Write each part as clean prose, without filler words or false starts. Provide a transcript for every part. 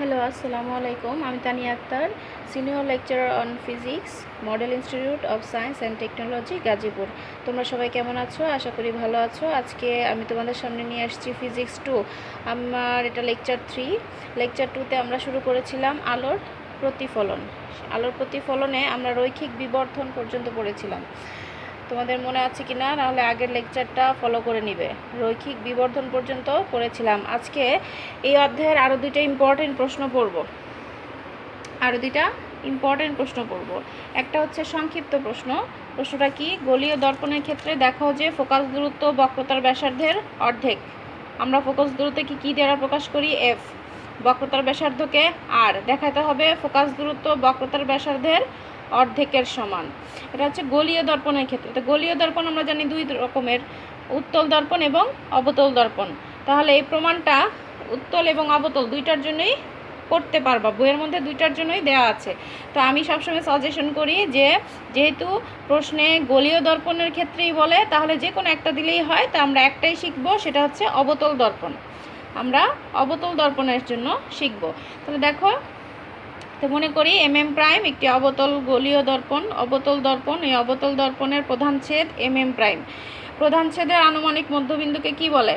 Hello, আসসালামু আলাইকুম। আমি Tania Akter, senior lecturer on physics, model institute of science and technology, Gazipur. তোমরা সবাই কেমন আছো? আশা করি ভালো আছো। আজকে আমি তোমাদের সামনে নিয়ে আসছি ফিজিক্স 2। আমার এটা লেকচার 3। লেকচার 2তে আমরা শুরু করেছিলাম আলোর প্রতিফলন। আলোর প্রতিফলনে আমরা রৈখিক বিবর্ধন পর্যন্ত পড়েছিলাম। তোমাদের মনে আছে কি না? নাহলে আগের লেকচারটা ফলো করে নিবে। রৈখিক বিবর্ধন পর্যন্ত পড়েছিলাম। আজকে এই অধ্যায়ের আরও দুইটা ইম্পর্টেন্ট প্রশ্ন পড়ব। একটা হচ্ছে সংক্ষিপ্ত প্রশ্ন। প্রশ্নটা কি? গোলীয় দর্পণের ক্ষেত্রে দেখাও যে ফোকাস দূরত্ব বক্রতার ব্যাসার্ধের অর্ধেক। আমরা ফোকাস দূরত্বকে কি দ্বারা প্রকাশ করি? এফ। বক্রতার ব্যাসার্ধকে আর। দেখাতে হবে ফোকাস দূরত্ব বক্রতার ব্যাসার্ধের অর্ধেকের সমান। এটা হচ্ছে গোলীয় দর্পণের ক্ষেত্রে। তো গোলীয় দর্পণ আমরা জানি দুই রকমের, উত্তল দর্পণ এবং অবতল দর্পণ। তাহলে এই প্রমাণটা উত্তল এবং অবতল দুইটার জন্যই করতে পারবা, বইয়ের মধ্যে দুইটার জন্যই দেওয়া আছে। তো আমি সবসময় সাজেশন করি যে যেহেতু প্রশ্নে গোলীয় দর্পণের ক্ষেত্রেই বলে, তাহলে যে কোনো একটা দিলেই হয়। তা আমরা একটাই শিখবো, সেটা হচ্ছে অবতল দর্পণ। আমরা অবতল দর্পণের জন্য শিখব। তাহলে দেখো, তো মনে করি প্রাইম একটি অবতল গোলীয় দর্পণ। অবতল দর্পণ, এই অবতল দর্পণের প্রধান ছেদ প্রাইম। প্রধান ছেদের আনুমানিক মধ্যবিন্দুকে কি বলে?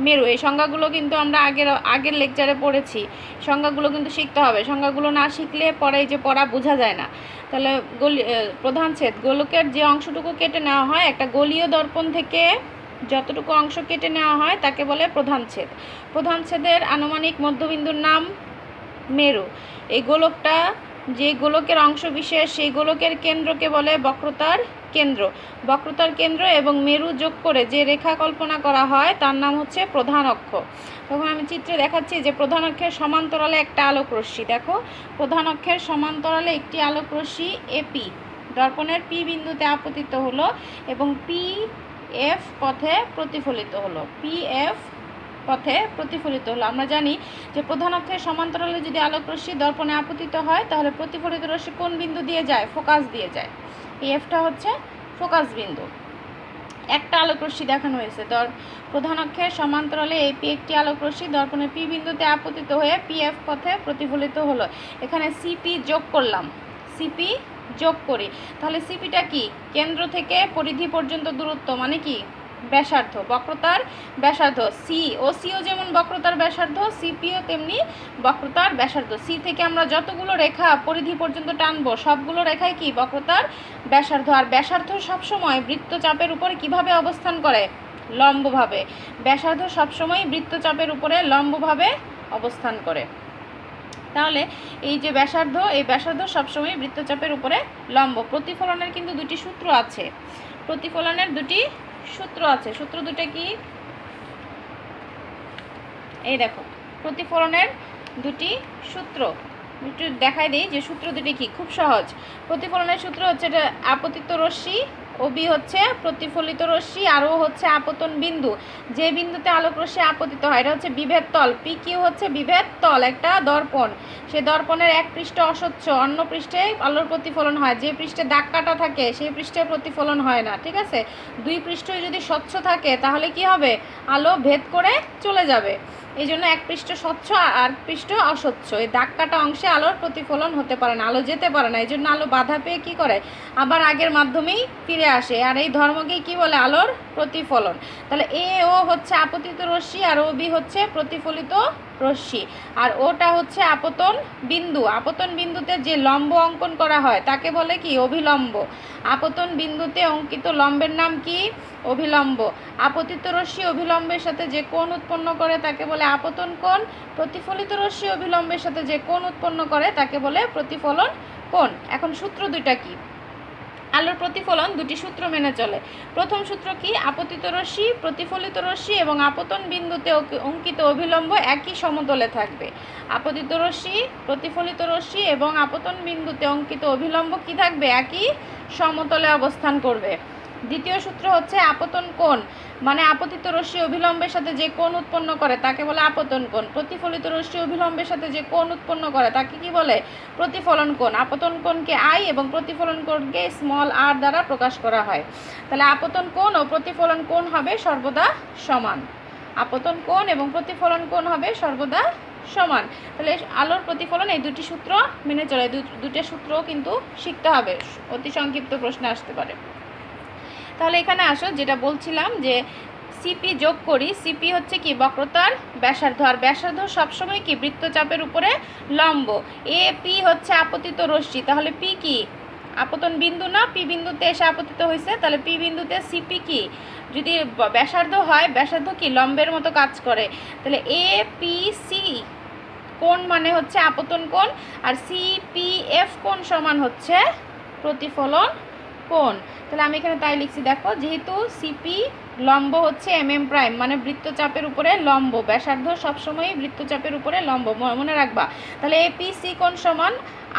মেরু। এই সংজ্ঞাগুলো কিন্তু আমরা আগের লেকচারে পড়েছি। সংজ্ঞাগুলো কিন্তু শিখতে হবে। সংজ্ঞাগুলো না শিখলে পরে এই যে পড়া বোঝা যায় না। তাহলে প্রধান ছেদ, গোলকের যে অংশটুকু কেটে নেওয়া হয় একটা গোলীয় দর্পণ থেকে, যতটুকু অংশ কেটে নেওয়া হয় তাকে বলে প্রধান ছেদ। প্রধান ছেদের আনুমানিক মধ্যবিন্দুর নাম মেরু। এই গোলকটা, যে গোলকের অংশ বিশেষ, সেই গোলকের কেন্দ্রকে বলে বক্রতার কেন্দ্র। বক্রতার কেন্দ্র এবং মেরু যোগ করে যে রেখা কল্পনা করা হয় তার নাম হচ্ছে প্রধান অক্ষ। তখন আমি চিত্রে দেখাচ্ছি যে প্রধান অক্ষের সমান্তরালে একটা আলোক রশ্মি। দেখো, প্রধান অক্ষের সমান্তরালে একটি আলোক রশ্মি এপি দর্পণের পি বিন্দুতে আপতিত হলো এবং পি এফ পথে প্রতিফলিত হলো। আমরা জানি যে প্রধান অক্ষের সমান্তরালে যদি আলোক রশ্মি দর্পণে আপতিত হয়, তাহলে প্রতিফলিত রশ্মি কোন বিন্দু দিয়ে যায়? ফোকাস দিয়ে যায়। এই এফটা হচ্ছে ফোকাস বিন্দু। একটা আলোক রশ্মি দেখানো হয়েছে। প্রধান অক্ষের সমান্তরালে এপি একটি আলোক রশ্মি দর্পণে পি বিন্দুতে আপতিত হয়ে পি এফ পথে প্রতিফলিত হলো। এখানে সিপি যোগ করলাম, সিপি যোগ করি। তাহলে সিপিটা কি? কেন্দ্র থেকে পরিধি পর্যন্ত দূরত্ব, মানে কি? ব্যাসার্ধ, বক্রতার ব্যাসার্ধ। সিও যেমন বক্রতার ব্যাসার্ধ, সিপিও তেমনি বক্রতার ব্যাসার্ধ। সি থেকে আমরা যতগুলো রেখা পরিধি পর্যন্ত টানবো, সবগুলো রেখায় কি? বক্রতার ব্যাসার্ধ। আর ব্যাসার্ধ সবসময় বৃত্তচাপের উপরে কিভাবে অবস্থান করে? লম্বভাবে। ব্যাসার্ধ সবসময় বৃত্তচাপের উপরে লম্বভাবে অবস্থান করে। তাহলে এই যে ব্যাসার্ধ, এই ব্যাসার্ধ সবসময় বৃত্তচাপের উপরে লম্ব। প্রতিফলনের কিন্তু দুটি সূত্র আছে। প্রতিফলনের দুটি সূত্র আছে। সূত্র দুটো কি? এই দেখো, প্রতিফলনের দুটি সূত্র একটু দেখাই দিই যে সূত্র দুটি কি। খুব সহজ। প্রতিফলনের সূত্র হচ্ছে, এটা আপতিত রশ্মি, ওবি হচ্ছে প্রতিফলিত রশ্মি, আর ও হচ্ছে আপতন বিন্দু। যে বিন্দুতে আলোক রশ্মি আপতিত হয়, এটা হচ্ছে বিভেদ তল। পি কিউ হচ্ছে বিভেদ তল, একটা দর্পণ। সে দর্পণের এক পৃষ্ঠ অস্বচ্ছ, অন্য পৃষ্ঠে আলোর প্রতিফলন হয়। যে পৃষ্ঠে দাগ কাটা থাকে সেই পৃষ্ঠে প্রতিফলন হয় না, ঠিক আছে? দুই পৃষ্ঠই যদি স্বচ্ছ থাকে তাহলে কি হবে? আলো ভেদ করে চলে যাবে। এই জন্য এক পৃষ্ঠ স্বচ্ছ আর পৃষ্ঠ অস্বচ্ছ, এই দাগ কাটা অংশে আলোর প্রতিফলন হতে পারে না, আলো যেতে পারে না। এই জন্য আলো বাধা পেয়ে কি করে? আবার আগের মাধ্যমেই ফিরে আসে। আর এই ধর্মকেই কি বলে? আলোর প্রতিফলন। তাহলে এ ও হচ্ছে আপতিত রশ্মি, আর ও বি হচ্ছে প্রতিফলিত রশ্মি, আর ওটা হচ্ছে আপতন বিন্দু। আপতন বিন্দুতে যে লম্ব অঙ্কন করা হয় তাকে বলে কি? অভিলম্ব। আপতন বিন্দুতে অঙ্কিত লম্বের নাম কি? অভিলম্ব। আপতিত রশ্মি অভিলম্বের সাথে যে কোণ উৎপন্ন করে তাকে বলে আপতন কোণ। প্রতিফলিত রশ্মি অভিলম্বের সাথে যে কোণ উৎপন্ন করে তাকে বলে প্রতিফলন কোণ। এখন সূত্র দুইটা কি? আলোর প্রতিফলন দুটি সূত্র মেনে চলে। প্রথম সূত্র কি? আপতিত রশ্মি, প্রতিফলিত রশ্মি এবং আপতন বিন্দুতে অঙ্কিত অভিলম্ব একই সমতলে থাকবে। আপতিত রশ্মি, প্রতিফলিত রশ্মি এবং আপতন বিন্দুতে অঙ্কিত অভিলম্ব কি থাকবে? একই সমতলে অবস্থান করবে। দ্বিতীয় সূত্র হচ্ছে আপতন কোণ, মানে আপতিত রশ্মি অভিলম্বের সাথে যে কোণ উৎপন্ন করে তাকে বলে আপতন কোণ। প্রতিফলিত রশ্মি অভিলম্বের সাথে যে কোণ উৎপন্ন করে তাকে কি বলে? প্রতিফলন কোণ। আপতন কোণকে আই এবং প্রতিফলন কোণকে স্মল আর দ্বারা প্রকাশ করা হয়। তাহলে আপতন কোণ ও প্রতিফলন কোণ হবে সর্বদা সমান। আপতন কোণ এবং প্রতিফলন কোণ হবে সর্বদা সমান। তাহলে আলোর প্রতিফলন এই দুটি সূত্র মেনে চলে, দুটো সূত্রও কিন্তু শিখতে হবে, অতি সংক্ষিপ্ত প্রশ্ন আসতে পারে। তাহলে এখানে আসো, যেটা বলছিলাম যে সিপি যোগ করি। সিপি হচ্ছে কি বক্রতার ব্যাসার্ধ, আর ব্যাসার্ধ সবসময় কি বৃত্তচাপের উপরে লম্ব। এ পি হচ্ছে আপতিত রশ্মি, তাহলে পি কি আপতন বিন্দু না, পি বিন্দুতে এসে আপতিত হয়েছে, তাহলে পি বিন্দুতে সিপি কি যদি ব্যাসার্ধ হয়, ব্যাসার্ধ কি লম্বের মতো কাজ করে, তাহলে এ পি সি কোণ মানে হচ্ছে আপতন কোণ, আর সিপিএফ কোণ সমান হচ্ছে প্রতিফলন কোণ। তাহলে আমি এখানে তাই লিখছি, দেখো যেহেতু সিপি লম্ব হচ্ছে এম প্রাইম মানে বৃত্তচাপের উপরে লম্ব, ব্যাসার্ধ সবসময়ই বৃত্তচাপের উপরে লম্ব, মনে রাখবা। তাহলে এপিসি কোণ সমান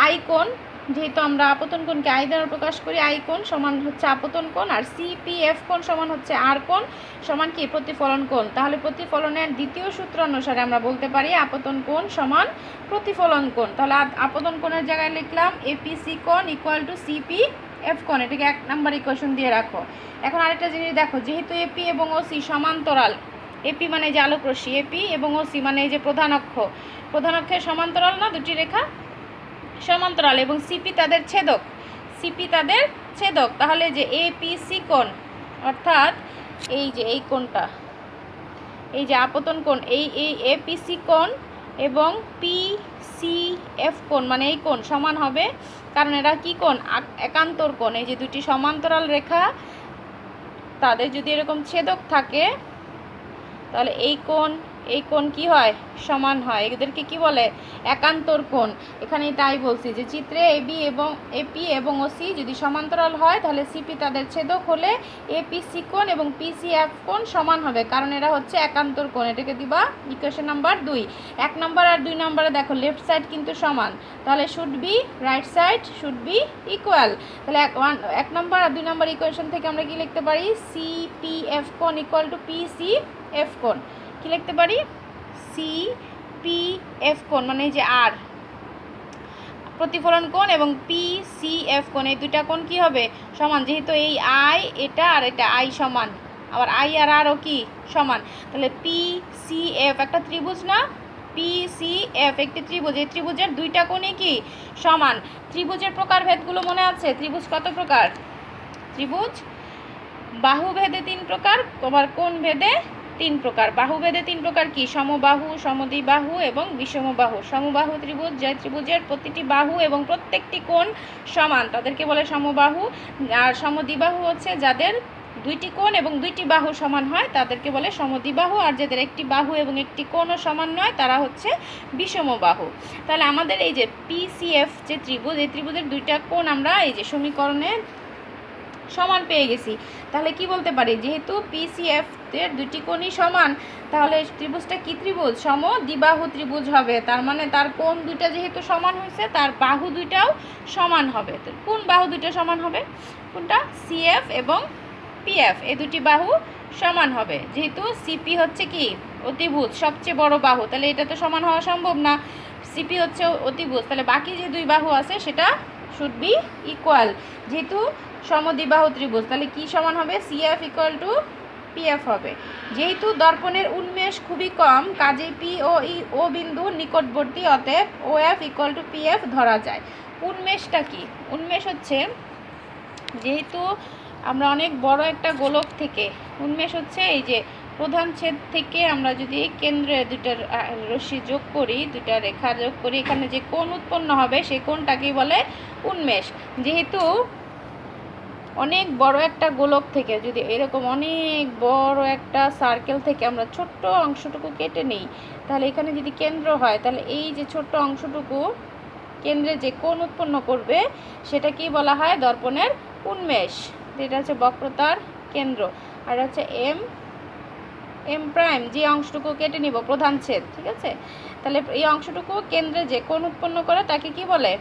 আই কোণ, যেহেতু আমরা আপতন কোণকে আই দ্বারা প্রকাশ করি, আই কোণ সমান হচ্ছে আপতন কোণ, আর সিপিএফ কোণ সমান হচ্ছে আর কোণ সমান কি প্রতিফলন কোণ। তাহলে প্রতিফলনের দ্বিতীয় সূত্র অনুসারে আমরা বলতে পারি আপতন কোণ সমান প্রতিফলন কোণ। তাহলে আপতন কোণের জায়গায় লিখলাম এপিসি কোণ ইকুয়াল টু সিপি এফ কোণ, এটাকে 1 নাম্বার ইকুয়েশন দিয়ে রাখো। এখন আরেকটা জিনিস দেখো, যেহেতু এপি এবং ওসি সমান্তরাল, এপি মানে যে আলোক রশ্মি, এপি এবং ওসি মানে এই যে প্রধান অক্ষের সমান্তরাল না দুটি রেখা, সমান্তরাল, এবং সিপি তাদের ছেদক, সিপি তাদের ছেদক, তাহলে যে এপিসি কোণ অর্থাৎ এই যে এই কোণটা, এই যে আপতন কোণ, এই এপিসি কোণ এবং পিসিএফ কোণ মানে এই কোণ সমান হবে, কারণ এরা কি কোণ একান্তর কোণ। এই যে দুটি সমান্তরাল রেখা তাদের যদি এরকম ছেদক থাকে তাহলে এই কোণ কি হয় সমান হয়, এদেরকে কি বলে একান্তর কোণ। এখানে তাই বলছি যে চিত্রে এপি এবং ওসি যদি সমান্তরাল হয় তাহলে সিপি তাদের ছেদক হলে এপিসি কোণ এবং পিসিএফ কোণ সমান হবে, কারণ এরা হচ্ছে একান্তর কোণ। এটাকে দিবা ইকুয়েশন নাম্বার 2। 1 নম্বর আর 2 নম্বরে দেখো লেফট সাইড কিন্তু সমান, তাহলে should be right side should be equal. তাহলে 1 নম্বর আর 2 নম্বর ইকুয়েশন থেকে আমরা কি লিখতে পারি, সিপিএফ কোণ ইকুয়াল টু পিসিএফ কোণ। কি লিখতে পারি, সিপিএফ কোণ মানে এই যে আর প্রতিফলন কোণ এবং পিসিএফ কোণ, এই দুইটা কোণ কি হবে সমান, যেহেতু এই আই এটা আর এটা আই সমান, আবার আই আর আরও কি সমান, তাহলে পিসিএফ একটা ত্রিভুজ না, পিসিএফ একটি ত্রিভুজ, এই ত্রিভুজের দুইটা কোণই কি সমান। ত্রিভুজের প্রকারভেদগুলো মনে আছে, ত্রিভুজ কত প্রকার, ত্রিভুজ বাহু ভেদে 3 প্রকার, আবার কোণ ভেদে 3 প্রকার। বাহু ভেদে 3 প্রকার কি, সমবাহু, সমদ্বিবাহু এবং বিষমবাহু। সমবাহু ত্রিভুজ, যে ত্রিভুজের প্রতিটি বাহু এবং প্রত্যেকটি কোণ সমান তাদেরকে বলে সমবাহু, আর সমদ্বিবাহু হচ্ছে যাদের 2টি কোণ এবং 2টি বাহু সমান হয় তাদেরকে বলে সমদ্বিবাহু, আর যাদের একটি বাহু এবং একটি কোণও সমান নয় তারা হচ্ছে বিষমবাহু। তাহলে আমাদের এই যে পিসিএফ যে ত্রিভুজ, এই ত্রিভুজের 2টা কোণ আমরা এই যে সমীকরণে সমান পেয়ে গেছি। তাহলে কি বলতে পারি, যেহেতু পিসিএফ এর 2টি কোণই সমান তাহলে ত্রিভুজটা কি ত্রিভুজ, সমদ্বিবাহু ত্রিভুজ হবে। তার মানে তার কোণ দুইটা যেহেতু সমান হয়েছে তার বাহু দুইটাও সমান হবে। তো কোন বাহু দুইটা সমান হবে, কোনটা সিএফ এবং পিএফ, এই দুটি বাহু সমান হবে। যেহেতু সিপি হচ্ছে কি অতিভুজ সবচেয়ে বড় বাহু, তাহলে এটা তো সমান হওয়া সম্ভব না, সিপি হচ্ছে অতিভুজ, তাহলে বাকি যে 2 বাহু আছে সেটা শুড বি ইকুয়াল। যেহেতু সমদ্বিবাহু ত্রিভুজ তাহলে কি সমান হবে, সিএফ ইকুয়াল টু পিএফ হবে। যেহেতু দর্পণের উন্মেষ খুবই কম কাজেই পি ও বিন্দু নিকটবর্তী, অতএব ও এফ ইকুয়াল টু পিএফ ধরা যায়। উন্মেষটা কি, উন্মেষ হচ্ছে যেহেতু আমরা অনেক বড় একটা গোলক থেকে, উন্মেষ হচ্ছে এই যে প্রধান ছেদ থেকে আমরা যদি কেন্দ্রে 2টা রশ্মি যোগ করি, 2টা রেখা যোগ করি, এখানে যে কোণ উৎপন্ন হবে সেই কোণটাকেই বলে উন্মেষ। যেহেতু অনেক বড় একটা গোলক থেকে যদি এরকম অনেক বড় একটা সার্কেল থেকে আমরা ছোট্ট অংশটুকু কেটে নিই, তাহলে এখানে যদি কেন্দ্র হয় তাহলে এই যে ছোট্ট অংশটুকু কেন্দ্রে যে কোণ উৎপন্ন করবে সেটা কি বলা হয়, দর্পণের উন্মেষ। এটা হচ্ছে বক্রতার কেন্দ্র, আর হচ্ছে এম প্রাইম যে অংশটুকু কেটে নিব প্রধান ছেদ, ঠিক আছে। তাহলে এই অংশটুকু কেন্দ্রে যে কোণ উৎপন্ন করে তাকে কি বলে,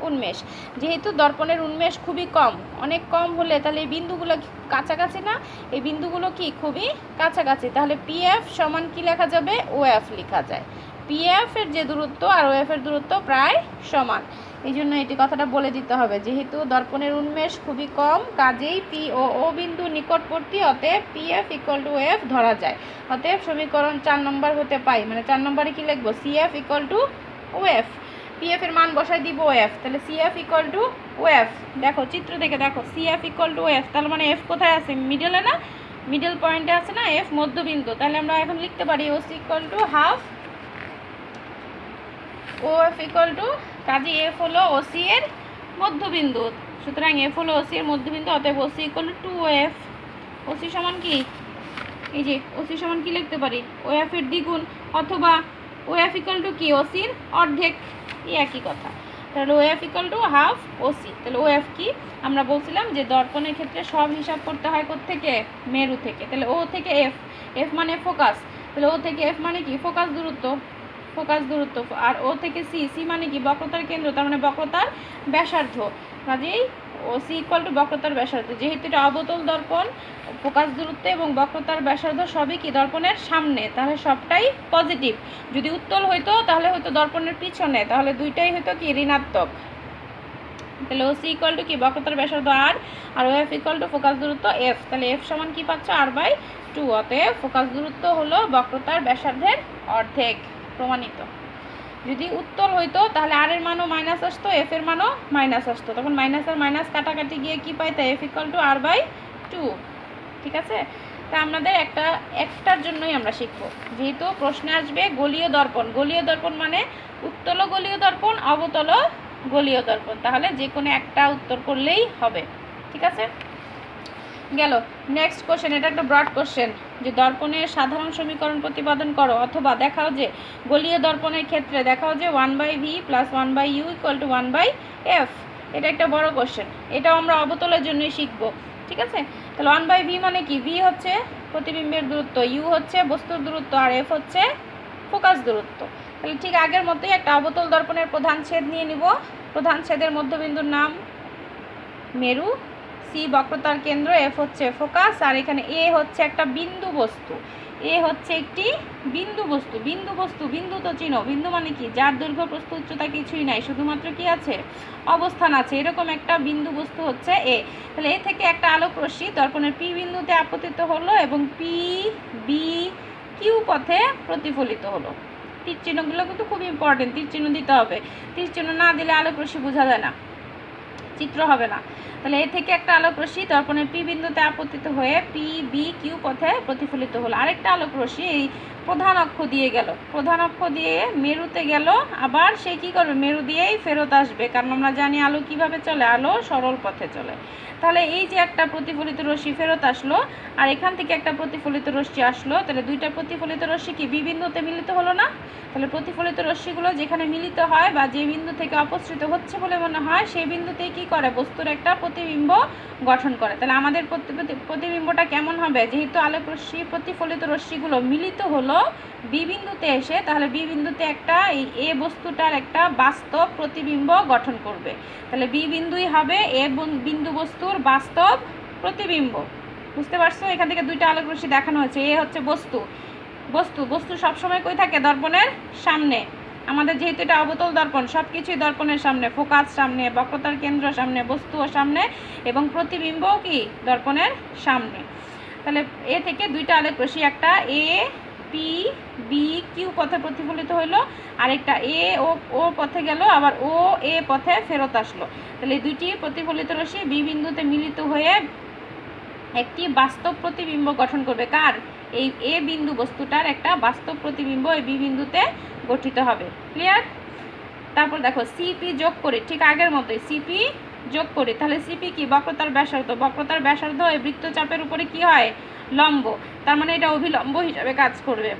উন্মেষ। যেহেতু দর্পণের উন্মেষ খুবই কম, অনেক কম হলে তাহলে এই বিন্দুগুলো কাছাকাছি না, এই বিন্দুগুলো কি খুবই কাছাকাছি, তাহলে পিএফ সমান কি লেখা যাবে, ও এফ লেখা যায়। পিএফ এর যে দূরত্ব আর ও এফ এর দূরত্ব প্রায় সমান। এই জন্য এটি কথাটা বলে দিতে হবে, যেহেতু দর্পণের উন্মেষ খুবই কম, কাজেই পি ও ও বিন্দু নিকটবর্তী, অতএব P F equal two F ধরা যায়। অতএব সমীকরণ 4 নম্বর হতে পাই, মানে 4 নম্বরে কী লিখবো, C F equal to O F. P F এর মান বসাই দিব ও এফ, তাহলে C F equal to O F. দেখো চিত্র দেখে দেখো, C F equal to O F, তার মানে এফ কোথায় আছে, মিডলে না, মিডল পয়েন্টে আছে না এফ, মধ্যবিন্দু। তাহলে আমরা এখন লিখতে পারি O C equal to half O F equal to, কাজে এফ হলো ওসি এর মধ্যবিন্দু, সুতরাং এফ হলো ওসি এর মধ্যবিন্দু, অতএব O C equal to O F. O C সমান কি, এই যে ওসি সমান কি লিখতে পারি, ও এফ এর দ্বিগুণ, অথবা ও এফ ইকুয়াল টু কি, ওসির অর্ধেক, এই একই কথা। তাহলে O F equal to half O C. তাহলে ও এফ কি, আমরা বলছিলাম যে দর্পণের ক্ষেত্রে সব হিসাব করতে হয় কোত্থেকে, মেরু থেকে। তাহলে ও থেকে এফ, এফ মানে ফোকাস, তাহলে ও থেকে এফ মানে কি, ফোকাস দূরত্ব, ফোকাস দূরত্ব। আর ও থেকে সি, সি মানে কি, বক্রতার কেন্দ্র, তার মানে বক্রতার ব্যাসার্ধ। কাজেই ও সি ইকুয়াল টু বক্রতার ব্যাসার্ধ। যেহেতু এটা অবতল দর্পণ, ফোকাস দূরত্ব এবং বক্রতার ব্যাসার্ধ সবই কি দর্পণের সামনে, তাহলে সবটাই পজিটিভ। যদি উত্তল হইতো তাহলে হয়তো দর্পণের পিছনে, তাহলে দুইটাই হয়তো কি ঋণাত্মক। তাহলে ও সি ইকুয়াল টু কি, বক্রতার ব্যাসার্ধ আর ও এফ ইকুয়াল টু ফোকাস দূরত্ব এফ। তাহলে এফ সমান কি পাচ্ছ, r/2। অতএব ফোকাস দূরত্ব হলো বক্রতার ব্যাসার্ধের অর্ধেক, প্রমাণিত। যদি উত্তল হইতো তাহলে আর এর মানও মাইনাস আসতো, এফ এর মানও মাইনাস আসতো, তখন মাইনাস আর মাইনাস কাটাকাটি গিয়ে কি পাইতো, এফ ইকুয়াল টু r/2। ঠিক আছে, তা আমাদের একটার জন্যই আমরা শিখবো, যেহেতু প্রশ্নে আসবে গলীয় দর্পণ। গলীয় দর্পণ মানে উত্তল গলীয় দর্পণ, অবতল গলীয় দর্পণ, তাহলে যে কোনো একটা উত্তর করলেই হবে। ঠিক আছে, গেল। নেক্সট কোশ্চেন, এটা একটা ব্রড কোশ্চেন, যে দর্পণের সাধারণ সমীকরণ প্রতিপাদন করো, অথবা দেখাও যে গলীয় দর্পণের ক্ষেত্রে দেখাও যে 1/v plus 1/u equal to 1/f। এটা একটা বড় কোশ্চেন, এটাও আমরা অবতলের জন্যই শিখবো। ঠিক আছে, তাহলে 1/v মানে কি, v হচ্ছে প্রতিবিম্বের দূরত্ব, u হচ্ছে বস্তুর দূরত্ব, আর f হচ্ছে ফোকাস দূরত্ব। তাহলে ঠিক আগের মতোই একটা অবতল দর্পণের প্রধান ছেদ নিয়ে নিব। প্রধান ছেদের মধ্যবিন্দুর নাম মেরু, সি বক্রতার কেন্দ্র, এফ হচ্ছে ফোকাস, আর এখানে এ হচ্ছে একটা বিন্দু বস্তু। এ হচ্ছে একটি বিন্দু বস্তু। বিন্দু বস্তু, বিন্দু তো চিনো, বিন্দু মানে কি, যার দৈর্ঘ্য প্রস্থ উচ্চতা কিছুই নাই, শুধুমাত্র কি আছে, অবস্থান আছে, এরকম একটা বিন্দু বস্তু হচ্ছে এ। তাহলে এ থেকে একটা আলোক রশ্মি দর্পণের পি বিন্দুতে আপতিত হলো এবং পি বি কিউ পথে প্রতিফলিত হলো। তীর চিহ্নগুলো কিন্তু খুব ইম্পর্টেন্ট, তীর চিহ্ন দিতে হবে, তীর চিহ্ন না দিলে আলোক রশ্মি বোঝা যায় না, চিত্র হবে না। তাহলে এ থেকে একটা আলোক রশ্মি দর্পণের পি বিন্দুতে আপতিত হয়ে পি বি কিউ পথে প্রতিফলিত হলো। আরেকটা আলোক রশ্মি এই প্রধান অক্ষ দিয়ে গেল, প্রধান অক্ষ দিয়ে মেরুতে গেল, আবার সে কী করবে, মেরু দিয়েই ফেরত আসবে, কারণ আমরা জানি আলো কিভাবে চলে, আলো সরল পথে চলে। তাহলে এই যে একটা প্রতিফলিত রশ্মি ফেরত আসলো, আর এখান থেকে একটা প্রতিফলিত রশ্মি আসলো, তাহলে দুইটা প্রতিফলিত রশ্মি কি বি বিন্দুতে মিলিত হলো না। তাহলে প্রতিফলিত রশ্মিগুলো যেখানে মিলিত হয় বা যে বিন্দু থেকে অপসৃত হচ্ছে বলে মনে হয়, সেই বিন্দুতেই কী করে, বস্তুর একটা প্রতিবিম্ব গঠন করে। তাহলে আমাদের প্রতিবিম্বটা কেমন হবে, যেহেতু আলোক রশ্মি প্রতিফলিত রশ্মিগুলো মিলিত হলো বি বিন্দুতে এসে, তাহলে বি বিন্দুতে একটা এই এ বস্তুটার একটা বাস্তব প্রতিবিম্ব গঠন করবে। তাহলে বি বিন্দুই হবে এ বিন্দু বস্তুর বাস্তব প্রতিবিম্ব। বুঝতে পারছো, এখান থেকে দুইটা আলোক রশ্মি দেখানো হয়েছে। এ হচ্ছে বস্তু, বস্তু সবসময় কই থাকে, দর্পণের সামনে। আমাদের যেহেতু এটা অবতল দর্পণ, সব কিছুই দর্পণের সামনে, ফোকাস সামনে, বক্রতার কেন্দ্র সামনে, বস্তুও সামনে, এবং প্রতিবিম্বও কি দর্পণের সামনে। তাহলে এ থেকে দুইটা আলোক রশ্মি, একটা এ পি বি কিউ পথে প্রতিফলিত হইলো, আরেকটা এ ও পথে গেল, আবার ও এ পথে ফেরত আসলো। তাহলে এই দুইটি প্রতিফলিত রশ্মি বি বিন্দুতে মিলিত হয়ে একটি বাস্তব প্রতিবিম্ব গঠন করবে। কার, এই এ বিন্দু বস্তুটার একটা বাস্তব প্রতিবিম্ব এই বি বিন্দুতে গঠিত হবে। ক্লিয়ার? তারপর দেখো সিপি যোগ করি, ঠিক আগের মতোই সিপি যোগ করি। তাহলে সিপি কি, বক্রতার ব্যাসার্ধ। বক্রতার ব্যাসার্ধ এই বৃত্তচাপের উপরে কি হয়, লম্ব, তার মানে এটা অভিলম্ব হিসাবে কাজ করবে।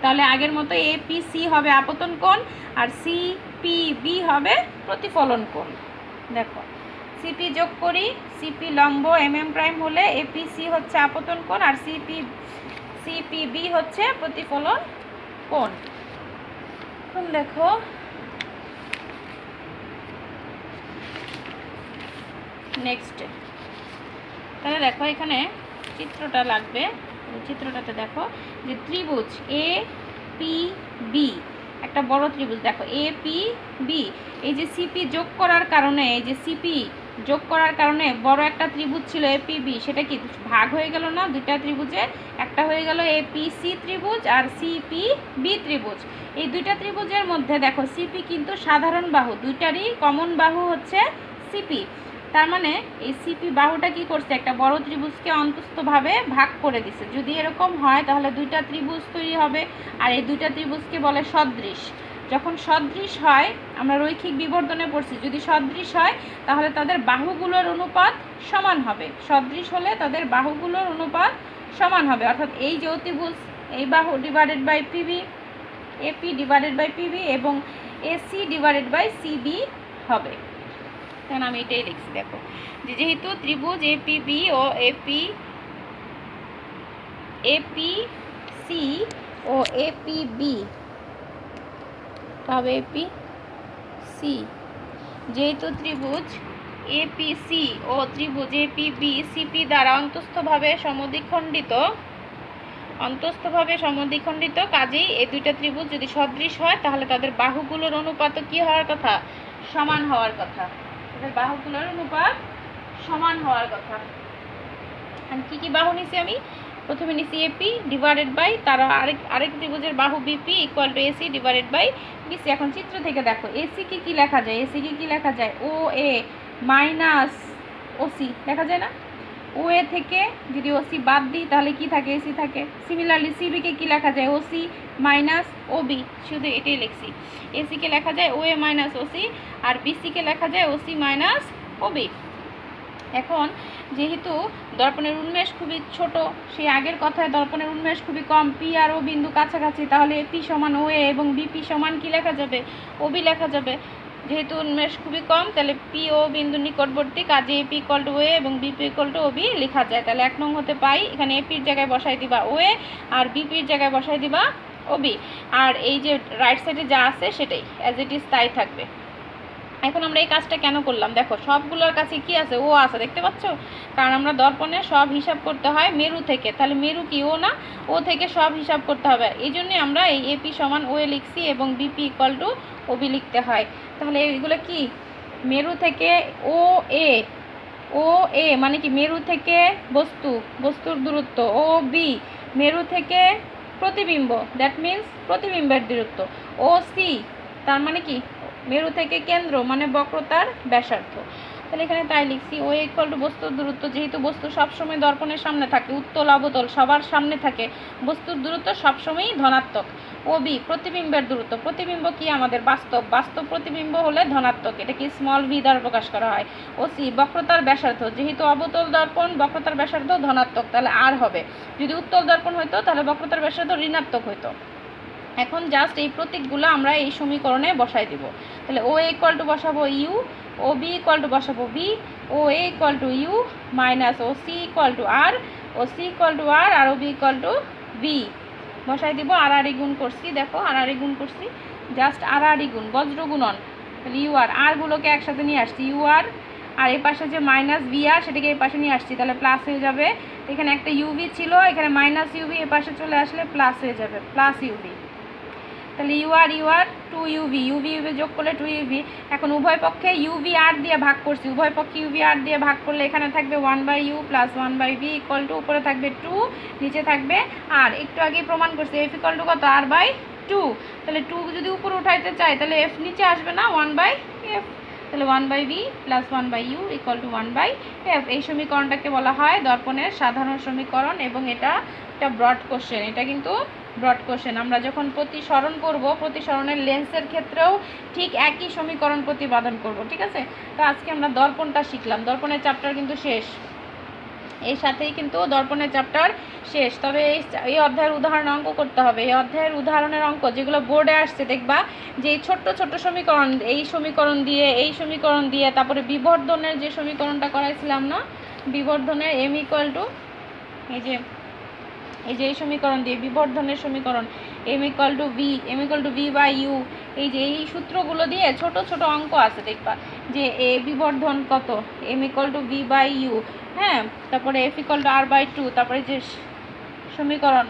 তাহলে আগের মতো এপিসি হবে আপতন কোণ, আর সিপিবি হবে প্রতিফলন কোণ। দেখো সিপি যোগ করি, সিপি লম্ব এম প্রাইম হলে এপিসি হচ্ছে আপতন কোণ, আর সিপিবি হচ্ছে প্রতিফলন কোণ। এখন দেখো নেক্সট, তাহলে দেখো এখানে চিত্রটা লাগবে, চিত্রটাতে দেখো যে ত্রিভুজ এ পি বি একটা বড় ত্রিভুজ দেখো এ পি বি, এই যে সিপি যোগ করার কারণে, এই যে সিপি যোগ করার কারণে বড় একটা ত্রিভুজ ছিল এপিবি, সেটা কি ভাগ হয়ে গেল না দুইটা ত্রিভুজে? একটা হয়ে গেল এপিসি ত্রিভুজ আর সিপিবি ত্রিভুজ। এই দুইটা ত্রিভুজের মধ্যে দেখো সিপি কিন্তু সাধারণ বাহু, দুইটারই কমন বাহু হচ্ছে সিপি। তার মানে এই সিপি বাহুটা কি করছে, একটা বড় ত্রিভুজকে অন্তস্থভাবে ভাগ করে দিছে। যদি এরকম হয় তাহলে দুইটা ত্রিভুজ তৈরি হবে, আর এই দুইটা ত্রিভুজকে বলে সদৃশ। যখন সদৃশ হয়, আমরা রৈখিক বিবর্ধনে পড়ছি, যদি সদৃশ হয় তাহলে তাদের বাহুগুলোর অনুপাত সমান হবে। সদৃশ হলে তাদের বাহুগুলোর অনুপাত সমান হবে, অর্থাৎ এই যে অতিভুজ, এই বাহু divided by PB, AP divided by PB এবং এসি ডিভাইডেড বাই সিবি হবে। তখন আমি এটাই লিখছি, দেখো যে যেহেতু ত্রিভুজ এপিবি ও এপিসি ও এপিবি তবে এপিসি, যেহেতু ত্রিভুজ এপিসি ও ত্রিভুজ এপিবি সিপি দ্বারা অন্তস্থভাবে সমদ্বিখণ্ডিত, কাজেই এই দুইটা ত্রিভুজ যদি সদৃশ হয় তাহলে তাদের বাহুগুলোর অনুপাত কি হওয়ার কথা? সমান হওয়ার কথা। তাদের বাহুগুলোর অনুপাত সমান হওয়ার কথা। আর কি কি বাহু নিছি আমি? প্রথমে নিছি এপি ডিভাইডেড বাই তারা আরেক ত্রিভুজের বাহু BP equal to AC divided by BC. এখন চিত্র থেকে দেখো এসি কে কি লেখা যায়? এসি কে কি লেখা যায়? ও এ মাইনাস ওসি লেখা যায় না? ও এ থেকে যদি ওসি বাদ দিই তাহলে কি থাকে? এসি থাকে। সিমিলারলি সিবি কে কি লেখা যায়? ওসি মাইনাস ওবি, শুধু এটাই লিখছি। এসি কে লেখা যায় ও এ মাইনাস ওসি, আর বিসি কে লেখা যায় ওসি মাইনাস ওবি। এখন যেহেতু দর্পণের উন্মেষ খুবই ছোট, সেই আগের কথায় দর্পণের উন্মেষ খুবই কম, পি আর ও বিন্দু কাছাকাছি, তাহলে এপি সমান ও এ এবং বিপি সমান কি লেখা যাবে? ওবি লেখা যাবে। যেহেতু উন্মেষ খুবই কম তাহলে পি ও বিন্দু নিকটবর্তী, কাজে এপি ইকুয়াল টু ও এ এবং বিপি ইকুয়াল টু ওবি লেখা যায়। তাহলে 1 নং হতে পাই, এখানে এপির জায়গায় বসাই দিবা ও এ আর বিপির জায়গায় বসাই দিবা ওবি, আর এই যে রাইট সাইডে যা আছে সেটাই অ্যাজ ইট ইজ তাই থাকবে। এখন আমরা এই কাজটা কেন করলাম? দেখো সবগুলোর কাছে কি আছে? ও আছে, দেখতে পাচ্ছ? কারণ আমরা দর্পণে সব হিসাব করতে হয় মেরু থেকে, তাহলে মেরু কি ও না? ও থেকে সব হিসাব করতে হবে, এই জন্যে আমরা এই এপি সমান ও এ লিখছি এবং বিপি ইকুয়াল টু ওবি লিখতে হয়। তাহলে এগুলো কি? মেরু থেকে ও এ মানে কি? মেরু থেকে বস্তুর দূরত্ব। ও বি মেরু থেকে প্রতিবিম্ব, দ্যাট মিন্স প্রতিবিম্বের দূরত্ব। ও সি তার মানে কি? মেরু থেকে কেন্দ্র মানে বক্রতার ব্যাসার্ধ। তাহলে এখানে তাই লিখছি ও ইকুয়াল টু বস্তুর দূরত্ব, যেহেতু বস্তু সবসময় দর্পণের সামনে থাকে, উত্তল অবতল সবার সামনে থাকে, বস্তুর দূরত্ব সবসময়ই ধনাত্মক। ও বি প্রতিবিম্বের দূরত্ব, প্রতিবিম্ব কি? আমাদের বাস্তব প্রতিবিম্ব হলে ধনাত্মক, এটা কি স্মল ভি দ্বারা প্রকাশ করা হয়। ও সি বক্রতার ব্যাসার্ধ, যেহেতু অবতল দর্পণ বক্রতার ব্যাসার্ধ ধনাত্মক, তাহলে আর হবে। যদি উত্তল দর্পণ হইতো তাহলে বক্রতার ব্যাসার্ধ ঋণাত্মক হইতো। এখন জাস্ট এই প্রতীকগুলো আমরা এই সমীকরণে বসাই দিব। তাহলে ও এ ইকুয়াল টু বসাবো u, O B equal to বসাবো b, O A equal to u minus O C equal to r, O C equal to r, আর O B equal to b বসাই দিব। আর গুণ করছি, দেখো আর গুণ করছি, জাস্ট আর গুণ বজ্র গুণন। তাহলে ইউ আর, আরগুলোকে একসাথে নিয়ে আসছি, ইউ আর আর এই পাশে যে মাইনাস বি আর সেটাকে এই পাশে নিয়ে আসছি, তাহলে প্লাস হয়ে যাবে। এখানে একটা ইউবি ছিল, এখানে মাইনাস ইউবি, এ পাশে চলে আসলে প্লাস হয়ে যাবে, প্লাস ইউবি। তাহলে ইউ আর 2 ইউবি, ইউবি যোগ করলে 2 ইউবি। এখন উভয় পক্ষে ইউবি আর দিয়ে ভাগ করছি, উভয় পক্ষে ইউবি আর দিয়ে ভাগ করলে এখানে থাকবে 1/u plus 1/v equal to, উপরে থাকবে 2, নিচে থাকবে আর। একটু আগেই প্রমাণ করছি এফ ইকুয়াল টু কত? r/2। তাহলে 2 যদি উপরে উঠাইতে চাই তাহলে এফ নিচে আসবে না, 1/f। তাহলে 1/v plus 1/u equal to 1/f। এই সমীকরণটাকে বলা হয় দর্পণের সাধারণ সমীকরণ এবং এটা একটা ব্রড কোশ্চেন, এটা কিন্তু ব্রড কোশ্চেন। আমরা যখন প্রতিসরণ করব, প্রতিসরণের লেন্সের ক্ষেত্রেও ঠিক একই সমীকরণ প্রতিপাদন করব, ঠিক আছে? তো আজকে আমরা দর্পণটা শিখলাম, দর্পণের চ্যাপ্টার কিন্তু শেষ, এর সাথেই কিন্তু দর্পণের চ্যাপ্টার শেষ। তবে এই অধ্যায়ের উদাহরণ অঙ্ক করতে হবে, এই অধ্যায়ের উদাহরণের অঙ্ক যেগুলো বোর্ডে আসছে দেখবা যে এই ছোট্ট সমীকরণ, এই সমীকরণ দিয়ে তারপরে বিবর্ধনের যে সমীকরণটা করাইছিলাম না, বিবর্ধনের এম ইকুয়াল টু এই সমীকরণ দিয়ে বিবর্ধনের সমীকরণ M equal to V by U, এই সূত্রগুলো দিয়ে ছোট অঙ্ক আছে দেখবা যে এ বিবর্ধন কত, M equal to V by U, হ্যাঁ, তারপরে এফ ইকুয়াল টু আর/2, তারপরে যে সমীকরণ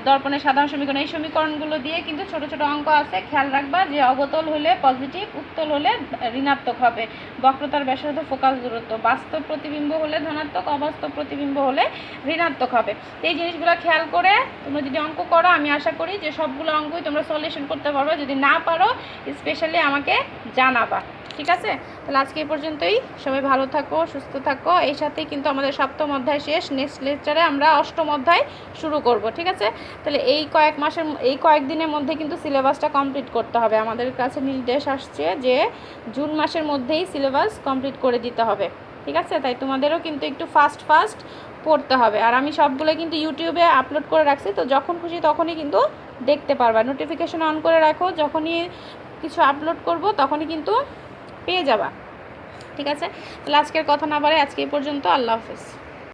দর্পণের সাধারণ সমীকরণ, এই সমীকরণগুলো দিয়ে কিন্তু ছোট ছোট অঙ্ক আছে। খেয়াল রাখবা যে অবতল হলে পজিটিভ, উত্তল হলে ঋণাত্মক হবে, বক্রতার ব্যাসার্ধ, ফোকাস দূরত্ব, বাস্তব প্রতিবিম্ব হলে ধনাত্মক, অবাস্তব প্রতিবিম্ব হলে ঋণাত্মক হবে। এই জিনিসগুলো খেয়াল করে তোমরা যদি অঙ্ক করো, আমি আশা করি যে সবগুলো অঙ্কই তোমরা সলিউশন করতে পারবে। যদি না পারো স্পেশালি আমাকে জানাবা, ঠিক আছে? তাহলে আজকে এই পর্যন্তই। সবাই ভালো থাকো, সুস্থ থাকো। এই সাথেই কিন্তু আমাদের সপ্তম অধ্যায় শেষ। নেক্সট লেকচারে আমরা অষ্টম অধ্যায় শুরু করব, ঠিক আছে? তাহলে এই কয়েকদিনের মধ্যে কিন্তু সিলেবাসটা কমপ্লিট করতে হবে। আমাদের কাছে নির্দেশ আসছে যে জুন মাসের মধ্যেই সিলেবাস কমপ্লিট করে দিতে হবে, ঠিক আছে? তাই তোমাদেরও কিন্তু একটু ফাস্ট পড়তে হবে। আর আমি সবগুলো কিন্তু ইউটিউবে আপলোড করে রাখছি, তো যখন খুশি তখনই কিন্তু দেখতে পারবা। নোটিফিকেশন অন করে রাখো, যখনই কিছু আপলোড করব তখনই কিন্তু পেয়ে যাবা, ঠিক আছে? তাহলে আজকের কথা না বাড়ে আজকে এই পর্যন্ত। আল্লাহ হাফেজ।